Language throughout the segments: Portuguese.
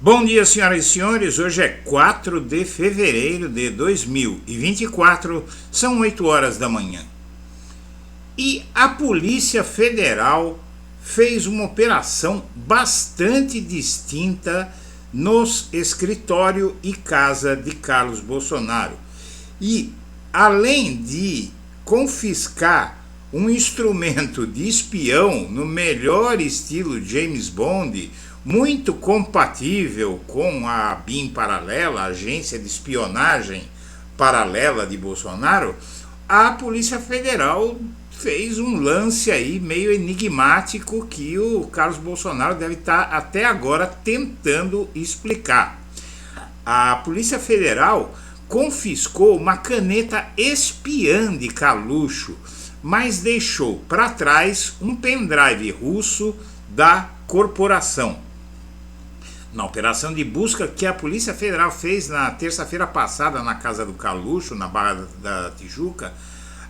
Bom dia, senhoras e senhores. Hoje é 4 de fevereiro de 2024, são 8 horas da manhã. E a Polícia Federal fez uma operação bastante distinta nos escritório e casa de Carlos Bolsonaro. E, além de confiscar um instrumento de espião no melhor estilo James Bond, muito compatível com a BIM paralela, a agência de espionagem paralela de Bolsonaro, a Polícia Federal fez um lance aí meio enigmático que o Carlos Bolsonaro deve estar até agora tentando explicar. A Polícia Federal confiscou uma caneta espiã de Carluxo, mas deixou para trás um pendrive russo da corporação. Na operação de busca que a Polícia Federal fez na terça-feira passada na casa do Carluxo, na Barra da Tijuca,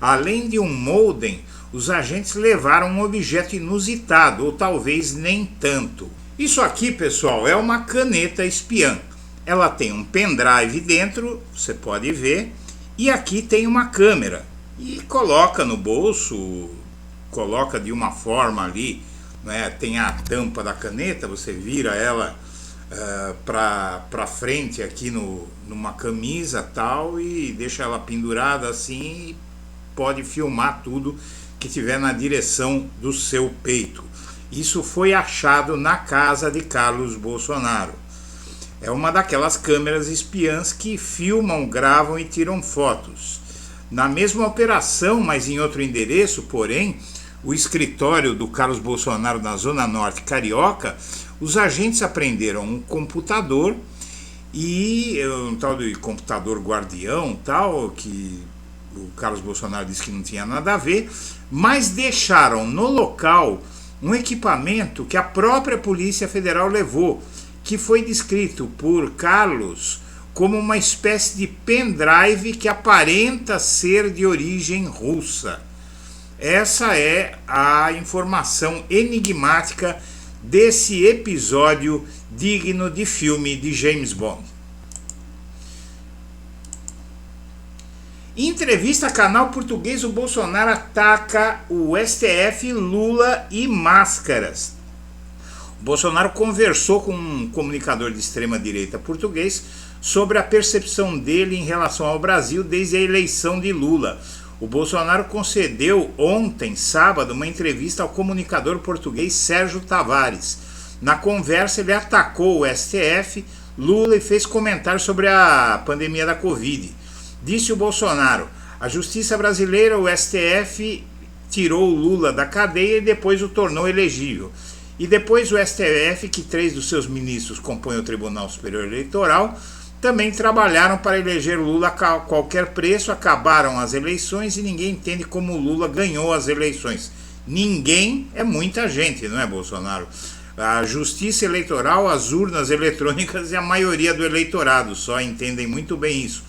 além de um modem, os agentes levaram um objeto inusitado, ou talvez nem tanto. Isso aqui, pessoal, é uma caneta espiã. Ela tem um pendrive dentro, você pode ver, e aqui tem uma câmera. E coloca no bolso, coloca de uma forma ali, né? Tem a tampa da caneta, você vira ela para frente aqui numa camisa tal e deixa ela pendurada assim e pode filmar tudo que tiver na direção do seu peito. Isso foi achado na casa de Carlos Bolsonaro. É uma daquelas câmeras espiãs que filmam, gravam e tiram fotos. Na mesma operação, mas em outro endereço, porém, o escritório do Carlos Bolsonaro na Zona Norte Carioca, os agentes apreenderam um computador e um tal de computador guardião, tal, que o Carlos Bolsonaro disse que não tinha nada a ver, mas deixaram no local um equipamento que a própria Polícia Federal levou, que foi descrito por Carlos como uma espécie de pendrive que aparenta ser de origem russa. Essa é a informação enigmática desse episódio digno de filme de James Bond. Em entrevista a canal português, o Bolsonaro ataca o STF, Lula e máscaras. O Bolsonaro conversou com um comunicador de extrema-direita português sobre a percepção dele em relação ao Brasil desde a eleição de Lula. O Bolsonaro concedeu ontem, sábado, uma entrevista ao comunicador português Sérgio Tavares. Na conversa, ele atacou o STF, Lula e fez comentários sobre a pandemia da Covid. Disse o Bolsonaro: a justiça brasileira, o STF, tirou o Lula da cadeia e depois o tornou elegível. E depois o STF, que 3 dos seus ministros compõem o Tribunal Superior Eleitoral, também trabalharam para eleger Lula a qualquer preço, acabaram as eleições e ninguém entende como Lula ganhou as eleições. Ninguém é muita gente, não é, Bolsonaro? A justiça eleitoral, as urnas eletrônicas e a maioria do eleitorado só entendem muito bem isso.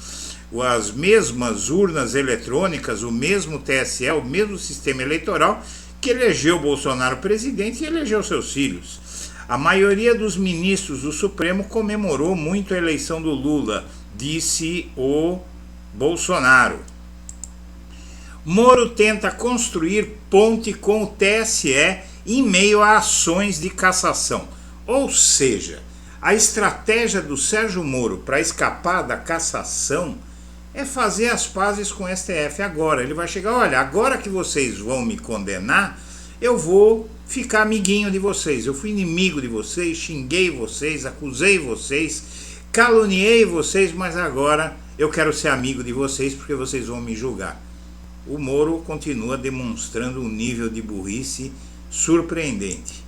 As mesmas urnas eletrônicas, o mesmo TSE, o mesmo sistema eleitoral que elegeu Bolsonaro presidente e elegeu seus filhos. A maioria dos ministros do Supremo comemorou muito a eleição do Lula, disse o Bolsonaro. Moro tenta construir ponte com o TSE em meio a ações de cassação. Ou seja, a estratégia do Sérgio Moro para escapar da cassação é fazer as pazes com o STF agora. Ele vai chegar: olha, agora que vocês vão me condenar, eu vou ficar amiguinho de vocês. Eu fui inimigo de vocês, xinguei vocês, acusei vocês, caluniei vocês, mas agora eu quero ser amigo de vocês porque vocês vão me julgar. O Moro continua demonstrando um nível de burrice surpreendente.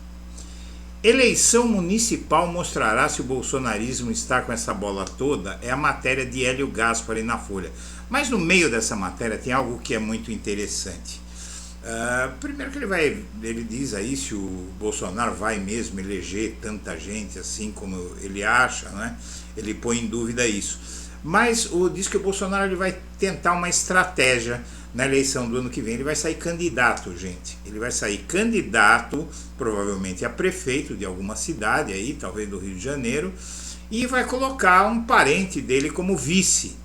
Eleição municipal mostrará se o bolsonarismo está com essa bola toda, é a matéria de Hélio Gaspari na Folha. Mas no meio dessa matéria tem algo que é muito interessante. Primeiro que ele diz aí se o Bolsonaro vai mesmo eleger tanta gente assim como ele acha, né? Ele põe em dúvida isso. Mas diz que o Bolsonaro ele vai tentar uma estratégia na eleição do ano que vem. Ele vai sair candidato, gente. Ele vai sair candidato, provavelmente a prefeito de alguma cidade aí, talvez do Rio de Janeiro, e vai colocar um parente dele como vice.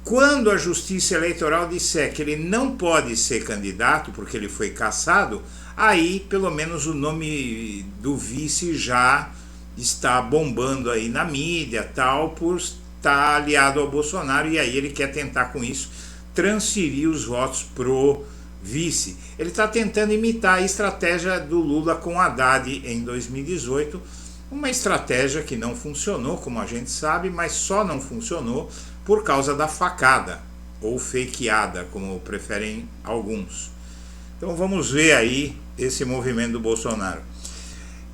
Quando a Justiça Eleitoral disser que ele não pode ser candidato porque ele foi cassado, aí pelo menos o nome do vice já está bombando aí na mídia, tal, por estar aliado ao Bolsonaro, e aí ele quer tentar com isso transferir os votos pro vice. Ele está tentando imitar a estratégia do Lula com Haddad em 2018, uma estratégia que não funcionou, como a gente sabe, mas só não funcionou por causa da facada, ou fakeada, como preferem alguns. Então vamos ver aí esse movimento do Bolsonaro.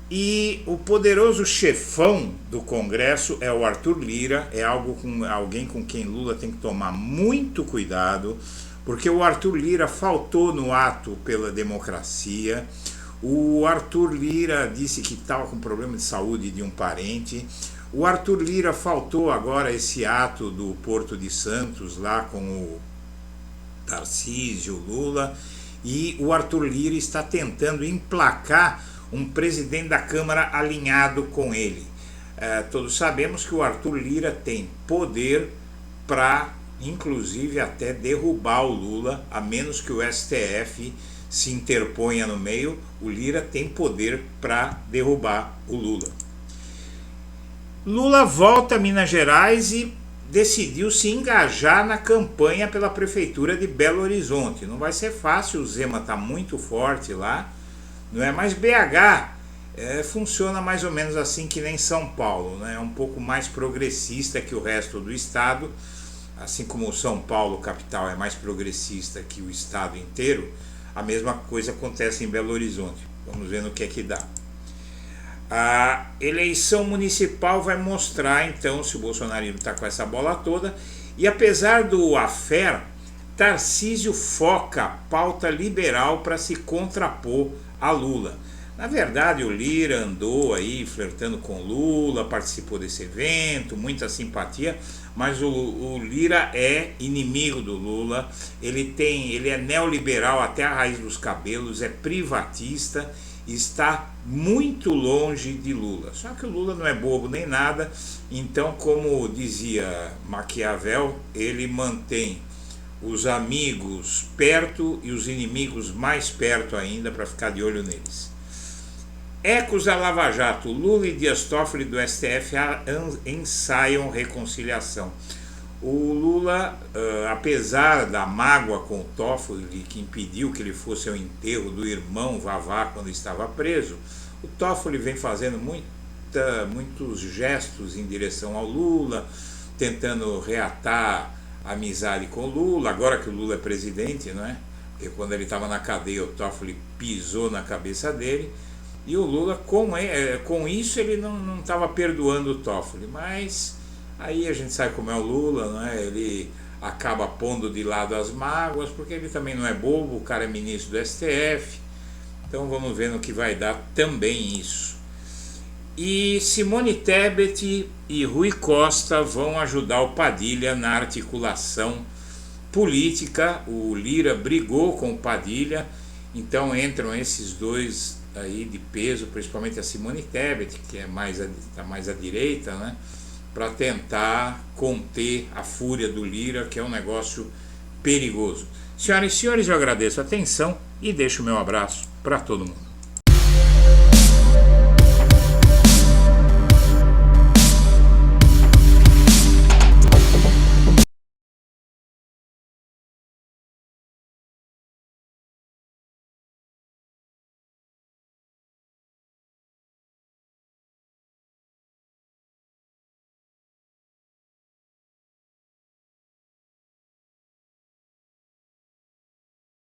E o poderoso chefão do Congresso é o Arthur Lira, é alguém com quem Lula tem que tomar muito cuidado, porque o Arthur Lira faltou no ato pela democracia. O Arthur Lira disse que estava com problema de saúde de um parente. O Arthur Lira faltou agora esse ato do Porto de Santos, lá com o Tarcísio, Lula, e o Arthur Lira está tentando emplacar um presidente da Câmara alinhado com ele. Todos sabemos que o Arthur Lira tem poder para, inclusive, até derrubar o Lula, a menos que o STF se interponha no meio. O Lira tem poder para derrubar o Lula. Lula volta a Minas Gerais e decidiu se engajar na campanha pela prefeitura de Belo Horizonte. Não vai ser fácil, o Zema está muito forte lá, não é? Mas BH funciona mais ou menos assim que nem São Paulo, né? É um pouco mais progressista que o resto do estado, assim como São Paulo, capital, é mais progressista que o estado inteiro. A mesma coisa acontece em Belo Horizonte. Vamos ver no que é que dá. A eleição municipal vai mostrar então se o bolsonarismo está com essa bola toda. E apesar do affair, Tarcísio foca a pauta liberal para se contrapor a Lula. Na verdade, o Lira andou aí flertando com Lula, participou desse evento, muita simpatia, mas o Lira é inimigo do Lula. Ele é neoliberal até a raiz dos cabelos, é privatista, está muito longe de Lula. Só que o Lula não é bobo nem nada, então, como dizia Maquiavel, ele mantém os amigos perto e os inimigos mais perto ainda para ficar de olho neles. Ecos da Lava Jato, Lula e Dias Toffoli do STF ensaiam reconciliação. O Lula, apesar da mágoa com o Toffoli, que impediu que ele fosse ao enterro do irmão Vavá quando estava preso, o Toffoli vem fazendo muitos gestos em direção ao Lula, tentando reatar a amizade com o Lula, agora que o Lula é presidente, não é? Porque quando ele estava na cadeia, o Toffoli pisou na cabeça dele, e o Lula, com isso, ele não estava perdoando o Toffoli, mas aí a gente sabe como é o Lula, não é? Ele acaba pondo de lado as mágoas, porque ele também não é bobo, o cara é ministro do STF, então vamos ver no que vai dar também isso. E Simone Tebet e Rui Costa vão ajudar o Padilha na articulação política. O Lira brigou com o Padilha, então entram esses dois aí de peso, principalmente a Simone Tebet, que está mais à direita, né, para tentar conter a fúria do Lira, que é um negócio perigoso. Senhoras e senhores, eu agradeço a atenção e deixo o meu abraço para todo mundo.